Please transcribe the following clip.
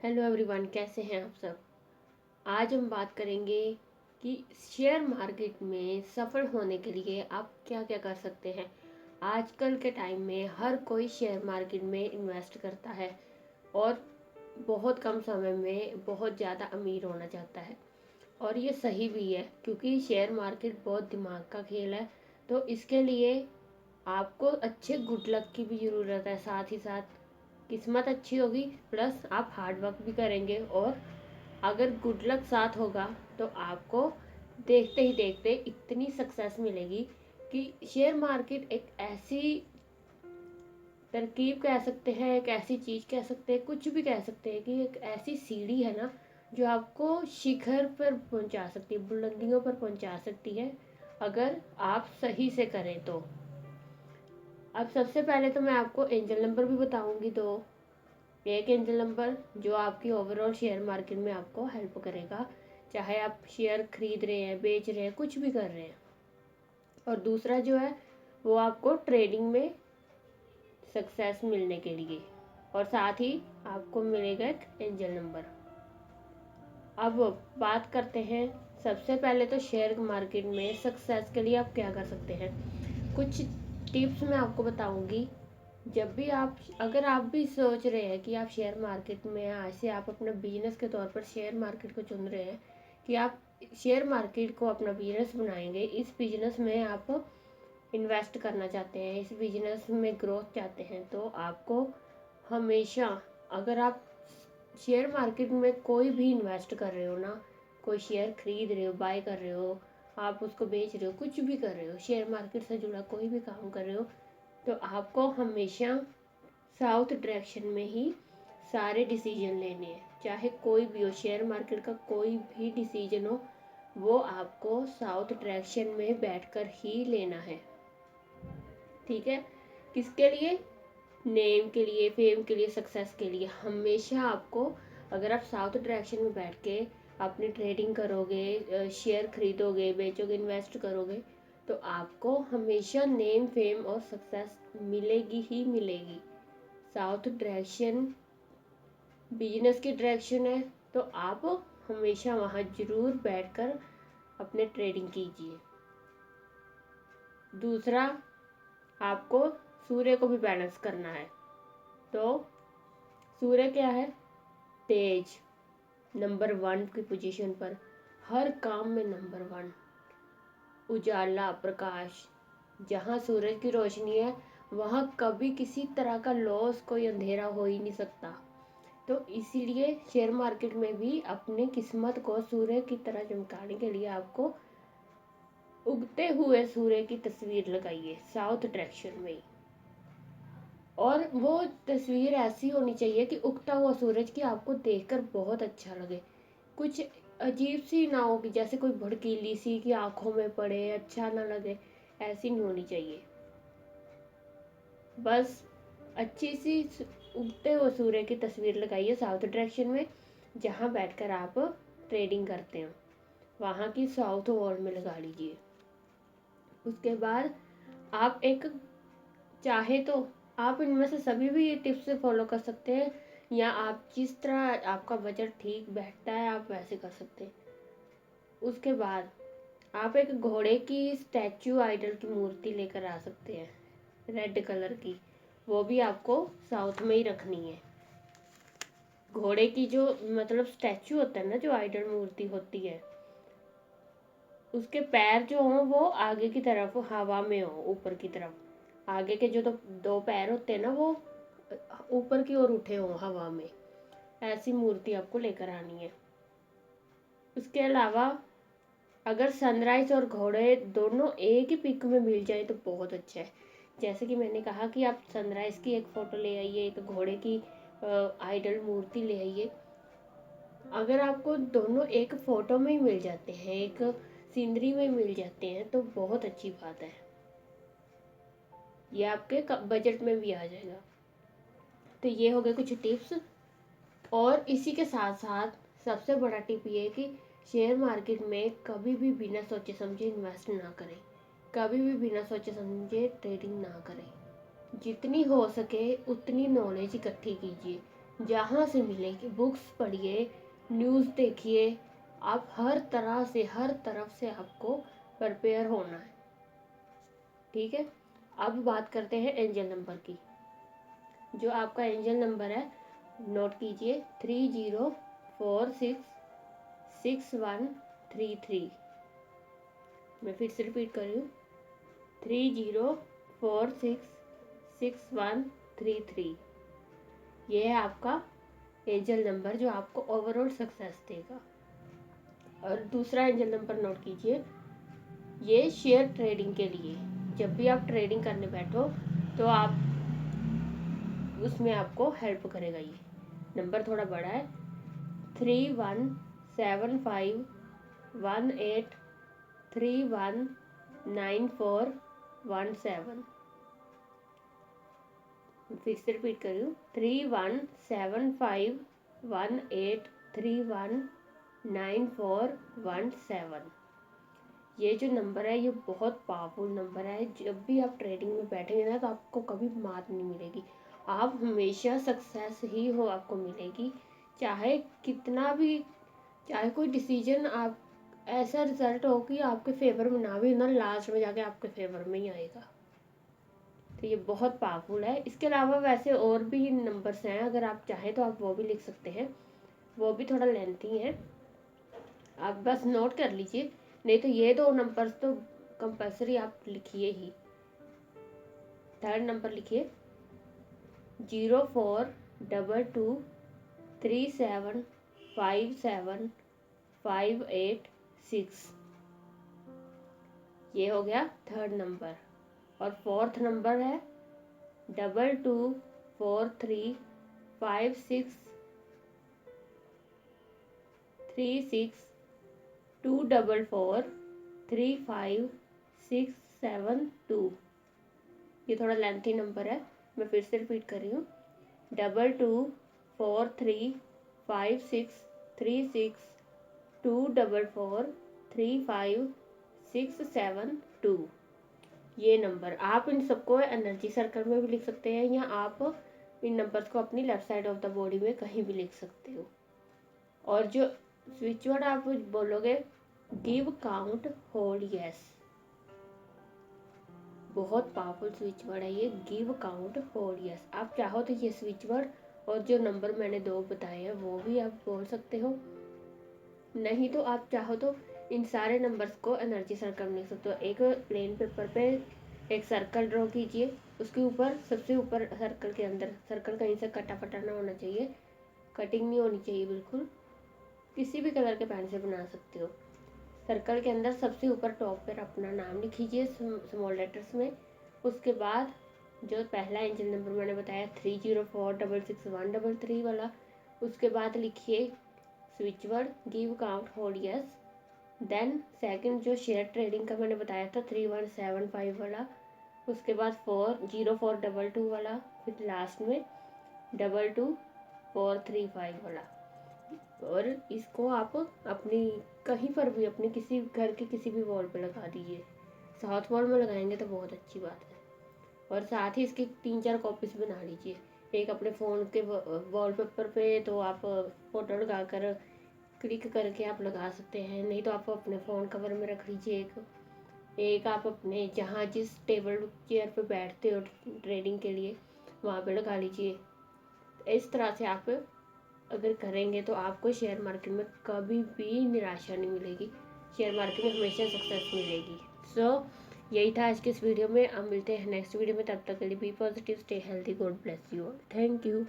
Hello everyone, कैसे हैं आप सब। आज हम बात करेंगे कि शेयर मार्केट में सफल होने के लिए आप क्या क्या कर सकते हैं। आजकल के टाइम में हर कोई शेयर मार्केट में इन्वेस्ट करता है और बहुत कम समय में बहुत ज़्यादा अमीर होना चाहता है। और ये सही भी है क्योंकि शेयर मार्केट बहुत दिमाग का खेल है। तो इसके लिए आपको अच्छे गुड लक की भी ज़रूरत है, साथ ही साथ किस्मत अच्छी होगी, प्लस आप हार्ड वर्क भी करेंगे। और अगर गुड लक साथ होगा तो आपको देखते ही देखते इतनी सक्सेस मिलेगी कि शेयर मार्केट एक ऐसी तरकीब कह सकते हैं, एक ऐसी चीज़ कह सकते हैं, कुछ भी कह सकते हैं कि एक ऐसी सीढ़ी है ना जो आपको शिखर पर पहुंचा सकती है, बुलंदियों पर पहुंचा सकती है, अगर आप सही से करें तो। अब सबसे पहले तो मैं आपको एंजल नंबर भी बताऊंगी। तो एक एंजल नंबर जो आपकी ओवरऑल शेयर मार्केट में आपको हेल्प करेगा, चाहे आप शेयर खरीद रहे हैं, बेच रहे हैं, कुछ भी कर रहे हैं। और दूसरा जो है वो आपको ट्रेडिंग में सक्सेस मिलने के लिए, और साथ ही आपको मिलेगा एक एंजल नंबर। अब बात करते हैं, सबसे पहले तो शेयर मार्केट में सक्सेस के लिए आप क्या कर सकते हैं। कुछ टिप्स मैं आपको बताऊंगी। जब भी आप, अगर आप भी सोच रहे हैं कि आप शेयर मार्केट में आज से आप अपना बिजनेस के तौर पर शेयर मार्केट को चुन रहे हैं कि आप शेयर मार्केट को अपना बिजनेस बनाएंगे, इस बिजनेस में आप इन्वेस्ट करना चाहते हैं, इस बिजनेस में ग्रोथ चाहते हैं, तो आपको हमेशा, अगर आप शेयर मार्केट में कोई भी इन्वेस्ट कर रहे हो ना, कोई शेयर खरीद रहे हो, बाय कर रहे हो, आप उसको बेच रहे हो, कुछ भी कर रहे हो, शेयर मार्केट से जुड़ा कोई भी काम कर रहे हो, तो आपको हमेशा साउथ डायरेक्शन में ही सारे डिसीजन लेने हैं। चाहे कोई भी हो, शेयर मार्केट का कोई भी डिसीजन हो, वो आपको साउथ डायरेक्शन में बैठकर ही लेना है। ठीक है। किसके लिए? नेम के लिए, फेम के लिए, सक्सेस के लिए। हमेशा आपको, अगर आप साउथ डायरेक्शन में बैठ के अपनी ट्रेडिंग करोगे, शेयर खरीदोगे, बेचोगे, इन्वेस्ट करोगे, तो आपको हमेशा नेम, फेम और सक्सेस मिलेगी ही मिलेगी। साउथ डायरेक्शन बिजनेस की डायरेक्शन है, तो आप हमेशा वहाँ जरूर बैठकर अपने ट्रेडिंग कीजिए। दूसरा, आपको सूर्य को भी बैलेंस करना है। तो सूर्य क्या है? तेज, नंबर 1 की पोजीशन पर, हर काम में नंबर 1, उजाला, प्रकाश। जहाँ सूरज की रोशनी है वहाँ कभी किसी तरह का लॉस, कोई अंधेरा हो ही नहीं सकता। तो इसीलिए शेयर मार्केट में भी अपनी किस्मत को सूर्य की तरह चमकाने के लिए आपको उगते हुए सूर्य की तस्वीर लगाइए साउथ डायरेक्शन में। और वो तस्वीर ऐसी होनी चाहिए कि उगता हुआ सूरज की आपको देखकर बहुत अच्छा लगे, कुछ अजीब सी ना हो कि जैसे कोई भड़कीली सी कि आंखों में पड़े, अच्छा ना लगे, ऐसी नहीं होनी चाहिए। बस अच्छी सी उगते हुए सूर्य की तस्वीर लगाइए साउथ डायरेक्शन में, जहाँ बैठकर आप ट्रेडिंग करते हो, वहाँ की साउथ वॉल में लगा लीजिए। उसके बाद आप एक, चाहे तो आप इनमें से सभी भी ये टिप्स से फॉलो कर सकते हैं, या आप जिस तरह आपका बजट ठीक बैठता है आप वैसे कर सकते हैं। उसके बाद आप एक घोड़े की स्टैचू, आइडल की मूर्ति लेकर आ सकते हैं, रेड कलर की। वो भी आपको साउथ में ही रखनी है। घोड़े की जो मतलब स्टैचू होता है ना, जो आइडल मूर्ति होती है, उसके पैर जो हो वो आगे की तरफ हवा में हो, ऊपर की तरफ। आगे के जो दो पैर होते हैं ना वो ऊपर की ओर उठे हो हवा में। ऐसी मूर्ति आपको लेकर आनी है। उसके अलावा अगर सनराइज और घोड़े दोनों एक ही पिक में मिल जाए तो बहुत अच्छा है। जैसे कि मैंने कहा कि आप सनराइज की एक फ़ोटो ले आइए, एक घोड़े की आइडल मूर्ति ले आइए। अगर आपको दोनों एक फ़ोटो में ही मिल जाते हैं, एक सीनरी में मिल जाते हैं, तो बहुत अच्छी बात है, ये आपके बजट में भी आ जाएगा। तो ये हो गए कुछ टिप्स। और इसी के साथ साथ सबसे बड़ा टिप ये है कि शेयर मार्केट में कभी भी बिना सोचे समझे इन्वेस्ट ना करें, कभी भी बिना सोचे समझे ट्रेडिंग ना करें। जितनी हो सके उतनी नॉलेज इकट्ठी कीजिए, जहाँ से मिलेगी बुक्स पढ़िए, न्यूज़ देखिए, आप हर तरह से हर तरफ से आपको प्रिपेयर होना है। ठीक है, अब बात करते हैं एंजल नंबर की। जो आपका एंजल नंबर है नोट कीजिए 30466133। मैं फिर से रिपीट कर रही हूँ 30466133। ये है आपका एंजल नंबर जो आपको ओवरऑल सक्सेस देगा। और दूसरा एंजल नंबर नोट कीजिए, ये शेयर ट्रेडिंग के लिए, जब भी आप ट्रेडिंग करने बैठो तो आप उसमें आपको हेल्प करेगा। ये नंबर थोड़ा बड़ा है 317518319417। फिर से रिपीट कर रही हूँ 317518319417। ये जो नंबर है ये बहुत पावरफुल नंबर है। जब भी आप ट्रेडिंग में बैठेंगे ना तो आपको कभी मात नहीं मिलेगी, आप हमेशा सक्सेस ही हो आपको मिलेगी। चाहे कितना भी, चाहे कोई डिसीजन आप ऐसा रिजल्ट हो कि आपके फेवर में ना भी ना, लास्ट में जाके आपके फेवर में ही आएगा। तो ये बहुत पावरफुल है। इसके अलावा वैसे और भी नंबर्स हैं, अगर आप चाहें तो आप वो भी लिख सकते हैं, वो भी थोड़ा लेंथी है, आप बस नोट कर लीजिए। नहीं तो ये दो नंबर्स तो कंपल्सरी आप लिखिए ही। थर्ड नंबर लिखिए 0422375758 6। ये हो गया थर्ड नंबर। और फोर्थ नंबर है 22435636243567 ये थोड़ा लेंथी नंबर है, मैं फिर से रिपीट कर रही हूँ 22435636243567। ये नंबर आप इन सबको एनर्जी सर्कल में भी लिख सकते हैं, या आप इन नंबर्स को अपनी left side of the body में कहीं भी लिख सकते हो। और जो स्विच वर्ड आप बोलोगे गिव काउंट होल्ड यस, बहुत पावरफुल स्विच वर्ड है ये गिव काउंट होल्ड यस। आप चाहो तो ये स्विच वर्ड और जो नंबर मैंने दो बताए हैं वो भी आप बोल सकते हो, नहीं तो आप चाहो तो इन सारे नंबर्स को एनर्जी सर्कल में लिख सकते हो। एक प्लेन पेपर पे एक सर्कल ड्रॉ कीजिए, उसके ऊपर सबसे ऊपर सर्कल के अंदर, सर्कल कहीं से कटा फटा ना होना चाहिए, कटिंग नहीं होनी चाहिए बिल्कुल, किसी भी कलर के पेन से बना सकते हो। सर्कल के अंदर सबसे ऊपर टॉप पर अपना नाम लिखिए स्मॉल लेटर्स में। उसके बाद जो पहला एंजल नंबर मैंने बताया 30466133 वाला, उसके बाद लिखिए switch word give count hold yes. Then second जो शेयर ट्रेडिंग का मैंने बताया था 3175 वाला, उसके बाद 40422 वाला, फिर लास्ट में 22435 वाला। और इसको आप अपनी कहीं पर भी अपने किसी घर के किसी भी वॉल पे लगा दीजिए। साउथ वॉल में लगाएंगे तो बहुत अच्छी बात है। और साथ ही इसकी 3-4 कॉपीज बना लीजिए, एक अपने फ़ोन के वॉलपेपर पे तो आप फ़ोटो लगा कर क्लिक करके आप लगा सकते हैं, नहीं तो आप अपने फ़ोन कवर में रख लीजिए एक आप अपने जहाँ जिस टेबल चेयर पे बैठते हो ट्रेडिंग के लिए वहाँ पे लगा लीजिए। इस तरह से आप अगर करेंगे तो आपको शेयर मार्केट में कभी भी निराशा नहीं मिलेगी, शेयर मार्केट में हमेशा सक्सेस मिलेगी। यही था आज के इस वीडियो में। अब मिलते हैं नेक्स्ट वीडियो में, तब तक के लिए be positive, stay healthy, God bless you all, thank you.